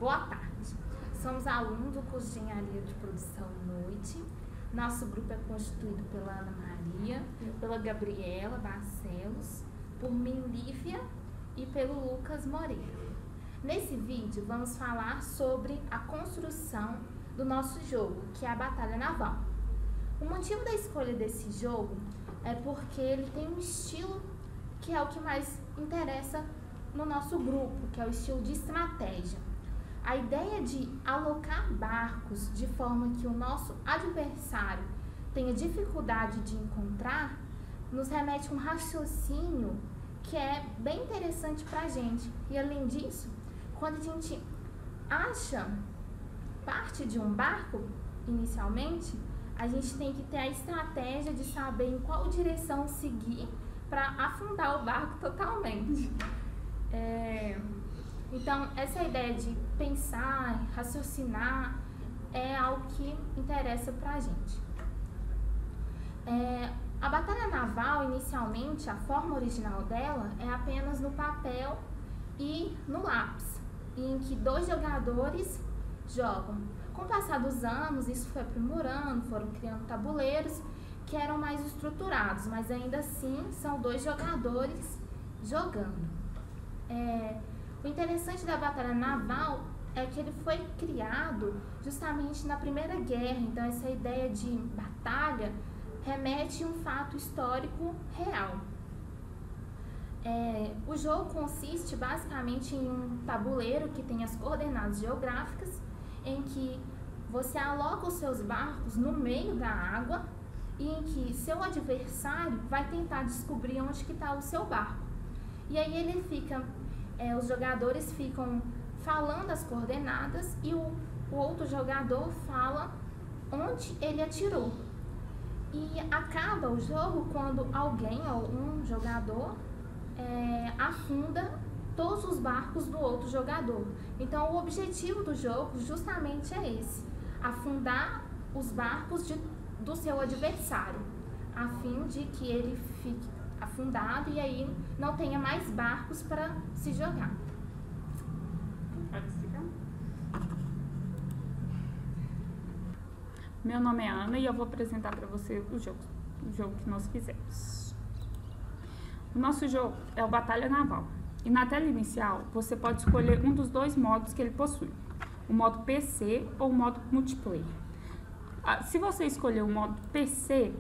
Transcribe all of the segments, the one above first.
Boa tarde. Somos alunos do curso de Engenharia de Produção Noite. Nosso grupo é constituído pela Ana Maria, pela Gabriela Barcelos, por mim, Lívia, e pelo Lucas Moreira. Nesse vídeo, vamos falar sobre a construção do nosso jogo, que é a Batalha Naval. O motivo da escolha desse jogo é porque ele tem um estilo que é o que mais interessa no nosso grupo, que é o estilo de estratégia. A ideia de alocar barcos de forma que o nosso adversário tenha dificuldade de encontrar nos remete a um raciocínio que é bem interessante para a gente. E além disso, quando a gente acha parte de um barco, inicialmente, a gente tem que ter a estratégia de saber em qual direção seguir para afundar o barco totalmente. Então, essa ideia de pensar, raciocinar, é algo que interessa para a gente. A batalha naval, inicialmente, a forma original dela é apenas no papel e no lápis, em que 2 jogadores jogam. Com o passar dos anos, isso foi aprimorando, foram criando tabuleiros que eram mais estruturados, mas ainda assim são 2 jogadores jogando. O interessante da batalha naval é que ele foi criado justamente na Primeira Guerra, então essa ideia de batalha remete a um fato histórico real. O jogo consiste basicamente em um tabuleiro que tem as coordenadas geográficas, em que você aloca os seus barcos no meio da água e em que seu adversário vai tentar descobrir onde que está o seu barco. E aí ele fica, os jogadores ficam falando as coordenadas e o outro jogador fala onde ele atirou. E acaba o jogo quando alguém ou um jogador afunda todos os barcos do outro jogador. Então o objetivo do jogo justamente é esse: afundar os barcos do seu adversário, a fim de que ele fique afundado e aí não tenha mais barcos para se jogar. Meu nome é Ana e eu vou apresentar para você o jogo que nós fizemos. O nosso jogo é o Batalha Naval. E na tela inicial, você pode escolher um dos 2 modos que ele possui, o modo PC ou o modo multiplayer. Se você escolher o modo PC,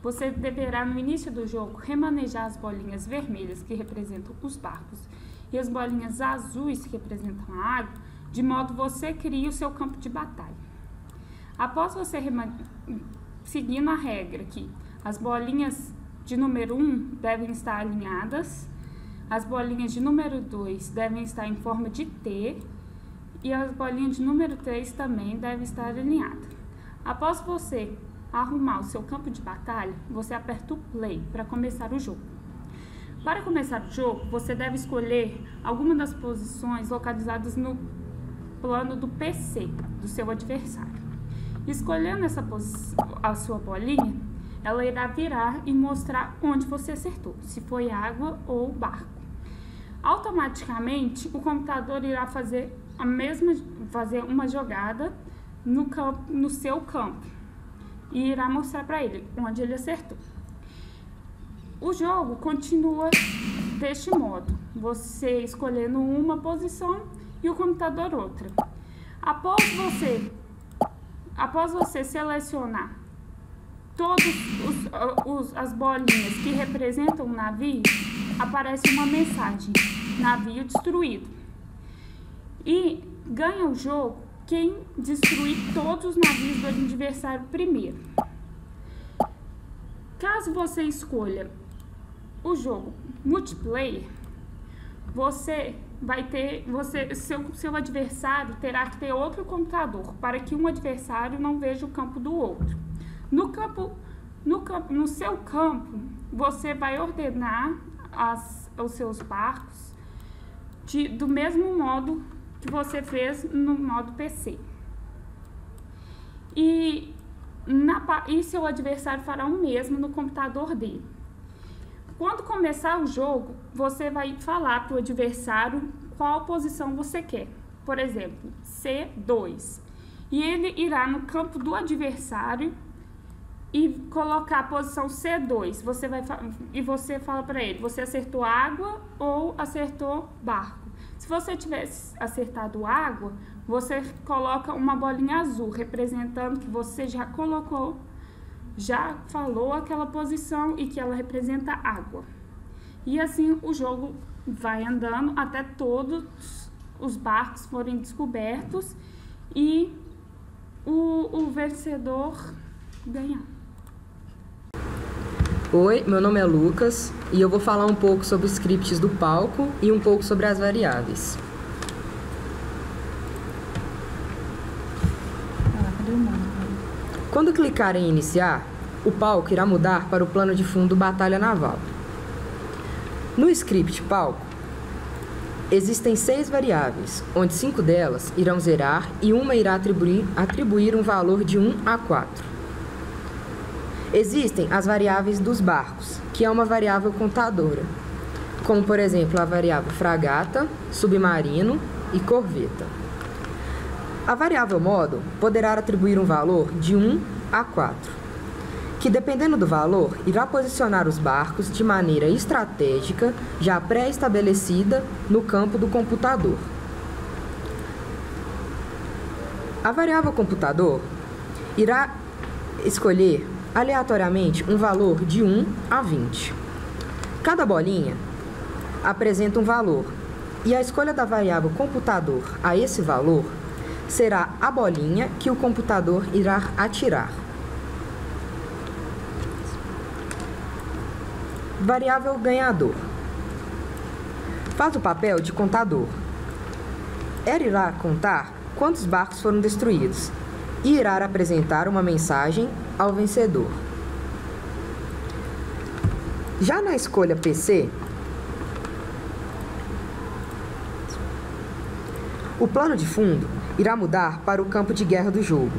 você deverá, no início do jogo, remanejar as bolinhas vermelhas, que representam os barcos, e as bolinhas azuis, que representam a água, de modo que você crie o seu campo de batalha. Após você seguindo a regra que as bolinhas de número 1 devem estar alinhadas, as bolinhas de número 2 devem estar em forma de T e as bolinhas de número 3 também devem estar alinhadas. Após você arrumar o seu campo de batalha, você aperta o play para começar o jogo. Para começar o jogo, você deve escolher alguma das posições localizadas no plano do PC do seu adversário. Escolhendo essa a sua bolinha, ela irá virar e mostrar onde você acertou, se foi água ou barco. Automaticamente, o computador irá fazer uma jogada no seu campo e irá mostrar para ele onde ele acertou. O jogo continua deste modo, você escolhendo uma posição e o computador outra. Após você selecionar todas as bolinhas que representam o navio, aparece uma mensagem: navio destruído. E ganha o jogo quem destruir todos os navios do adversário primeiro. Caso você escolha o jogo multiplayer, seu adversário terá que ter outro computador para que um adversário não veja o campo do outro. No seu campo, você vai ordenar os seus barcos do mesmo modo que você fez no modo PC. E seu adversário fará o mesmo no computador dele. Quando começar o jogo, você vai falar para o adversário qual posição você quer. por exemplo, C2. E ele irá no campo do adversário e colocar a posição C2. Você fala para ele, você acertou água ou acertou barco. Se você tivesse acertado água, você coloca uma bolinha azul, representando que você já falou aquela posição e que ela representa água. E assim o jogo vai andando até todos os barcos forem descobertos e o vencedor ganhar. Oi, meu nome é Lucas e eu vou falar um pouco sobre os scripts do palco e um pouco sobre as variáveis. Quando clicar em iniciar, o palco irá mudar para o plano de fundo Batalha Naval. No script palco, existem 6 variáveis, onde 5 delas irão zerar e uma irá atribuir um valor de 1 a 4. Existem as variáveis dos barcos, que é uma variável contadora, como por exemplo a variável fragata, submarino e corveta. A variável modo poderá atribuir um valor de 1 a 4, que dependendo do valor, irá posicionar os barcos de maneira estratégica, já pré-estabelecida no campo do computador. A variável computador irá escolher aleatoriamente um valor de 1 a 20. Cada bolinha apresenta um valor, e a escolha da variável computador a esse valor será a bolinha que o computador irá atirar. Variável ganhador faz o papel de contador. Ela irá contar quantos barcos foram destruídos e irá apresentar uma mensagem ao vencedor. Já na escolha PC, o plano de fundo irá mudar para o campo de guerra do jogo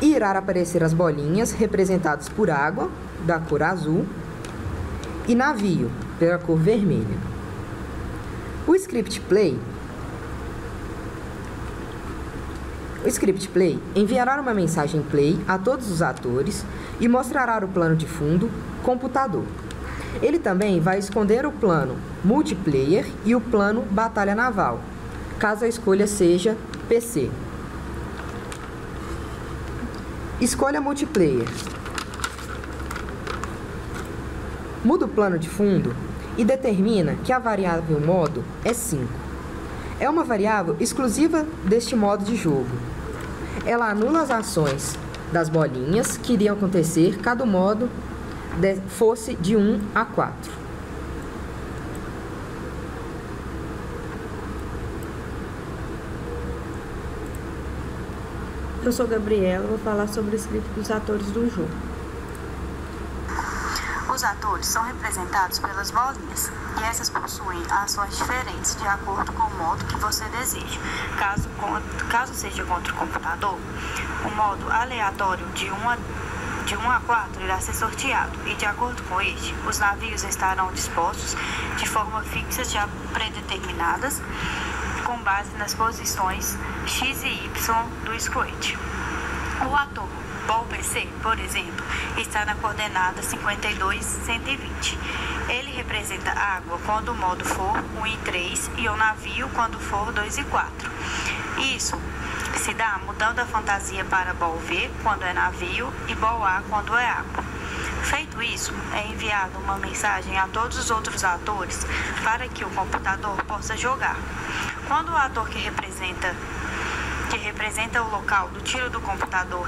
e irá aparecer as bolinhas representadas por água, da cor azul, e navio, pela cor vermelha. O script play enviará uma mensagem play a todos os atores e mostrará o plano de fundo computador. Ele também vai esconder o plano multiplayer e o plano batalha naval, caso a escolha seja PC. Escolha multiplayer. Muda o plano de fundo e determina que a variável modo é 5. É uma variável exclusiva deste modo de jogo. Ela anula as ações das bolinhas que iriam acontecer caso o modo fosse de 1 a 4. Eu sou Gabriela, vou falar sobre o script dos atores do jogo. Os atores são representados pelas bolinhas, e essas possuem ações diferentes de acordo com o modo que você deseja. Caso seja contra o computador, o modo aleatório de 1 a 4 irá ser sorteado, e de acordo com este, os navios estarão dispostos de forma fixa já predeterminadas, com base nas posições X e Y do script. O ator Ball PC, por exemplo, está na coordenada 52-120. Ele representa água quando o modo for 1 e 3 e o navio quando for 2 e 4. Isso se dá mudando a fantasia para Ball V quando é navio e Ball A quando é água. Feito isso, é enviada uma mensagem a todos os outros atores para que o computador possa jogar. Quando o ator que representa o local do tiro do computador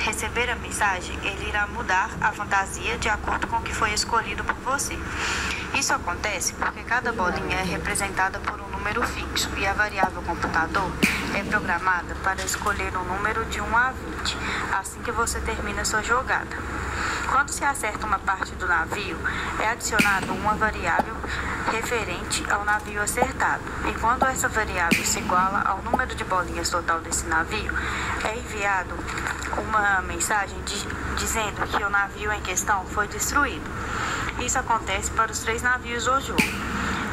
receber a mensagem, ele irá mudar a fantasia de acordo com o que foi escolhido por você. Isso acontece porque cada bolinha é representada por um número fixo e a variável computador é programada para escolher um número de 1 a 20, assim que você termina sua jogada. Quando se acerta uma parte do navio, é adicionado uma variável referente ao navio acertado. E quando essa variável se iguala ao número de bolinhas total desse navio, é enviado uma mensagem dizendo que o navio em questão foi destruído. Isso acontece para os 3 navios do jogo.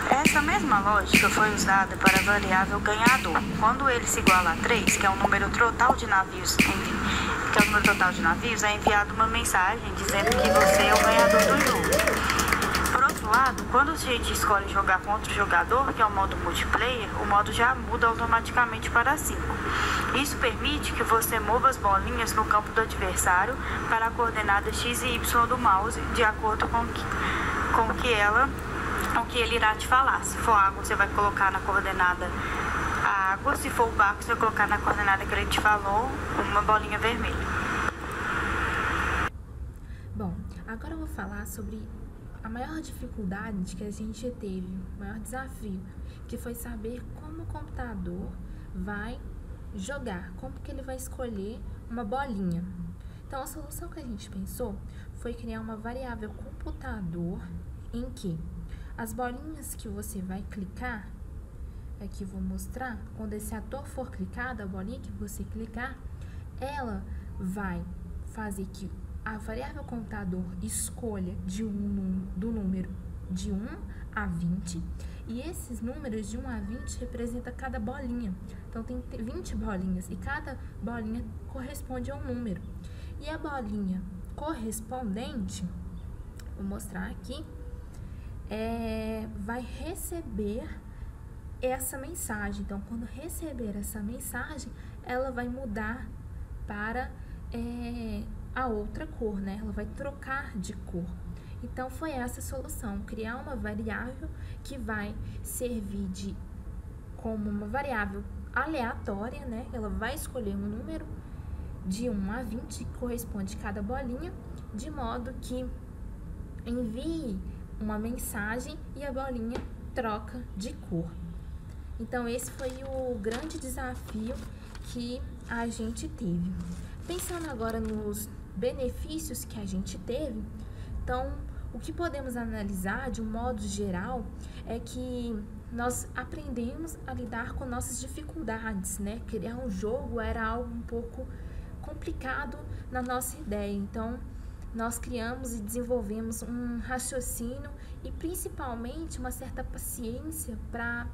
Essa mesma lógica foi usada para a variável ganhador. Quando ele se iguala a 3, que é o número total de navios, é enviada uma mensagem dizendo que você é o ganhador do jogo. Por outro lado, quando a gente escolhe jogar contra o jogador, que é o modo multiplayer, o modo já muda automaticamente para 5. Isso permite que você mova as bolinhas no campo do adversário para a coordenada x e y do mouse, de acordo com o que ele irá te falar. Se for água, você vai colocar na coordenada a água. Se for o barco, você vai colocar na coordenada que ele te falou uma bolinha vermelha. Bom, agora eu vou falar sobre a maior dificuldade que a gente teve, o maior desafio, que foi saber como o computador vai jogar, como que ele vai escolher uma bolinha. Então, a solução que a gente pensou foi criar uma variável computador em que as bolinhas que você vai clicar, aqui vou mostrar, quando esse ator for clicado, a bolinha que você clicar, ela vai fazer que a variável computador escolha do número de 1 a 20, e esses números de 1 a 20 representam cada bolinha. Então, tem 20 bolinhas, e cada bolinha corresponde a um número. E a bolinha correspondente, vou mostrar aqui, vai receber essa mensagem. Então, quando receber essa mensagem, ela vai mudar para a outra cor, né? Ela vai trocar de cor. Então, foi essa a solução, criar uma variável que vai servir como uma variável aleatória, né? Ela vai escolher um número de 1 a 20, que corresponde a cada bolinha, de modo que envie uma mensagem e a bolinha troca de cor. Então, esse foi o grande desafio que a gente teve. Pensando agora nos benefícios que a gente teve, então, o que podemos analisar de um modo geral é que nós aprendemos a lidar com nossas dificuldades, né? Criar um jogo era algo um pouco complicado na nossa ideia, então nós criamos e desenvolvemos um raciocínio e principalmente uma certa paciência para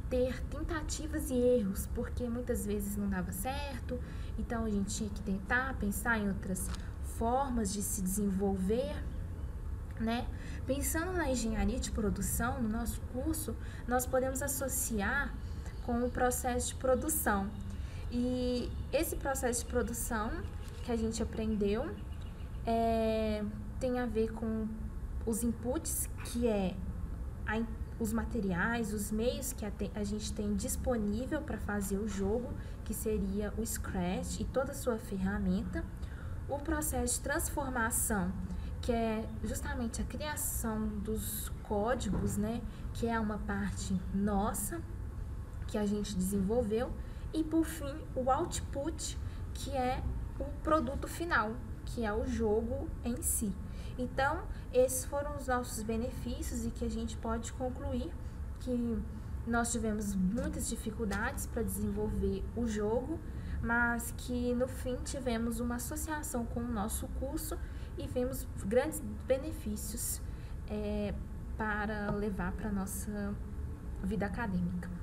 ter tentativas e erros, porque muitas vezes não dava certo, então a gente tinha que tentar pensar em outras formas de se desenvolver, né? Pensando na engenharia de produção, no nosso curso, nós podemos associar com o processo de produção. E esse processo de produção que a gente aprendeu tem a ver com os inputs, que é os materiais, os meios que a gente tem disponível para fazer o jogo, que seria o Scratch e toda a sua ferramenta. O processo de transformação, que é justamente a criação dos códigos, né, que é uma parte nossa, que a gente desenvolveu. E, por fim, o output, que é o produto final, que é o jogo em si. Então, esses foram os nossos benefícios e que a gente pode concluir que nós tivemos muitas dificuldades para desenvolver o jogo, mas que no fim tivemos uma associação com o nosso curso e vimos grandes benefícios para levar para a nossa vida acadêmica.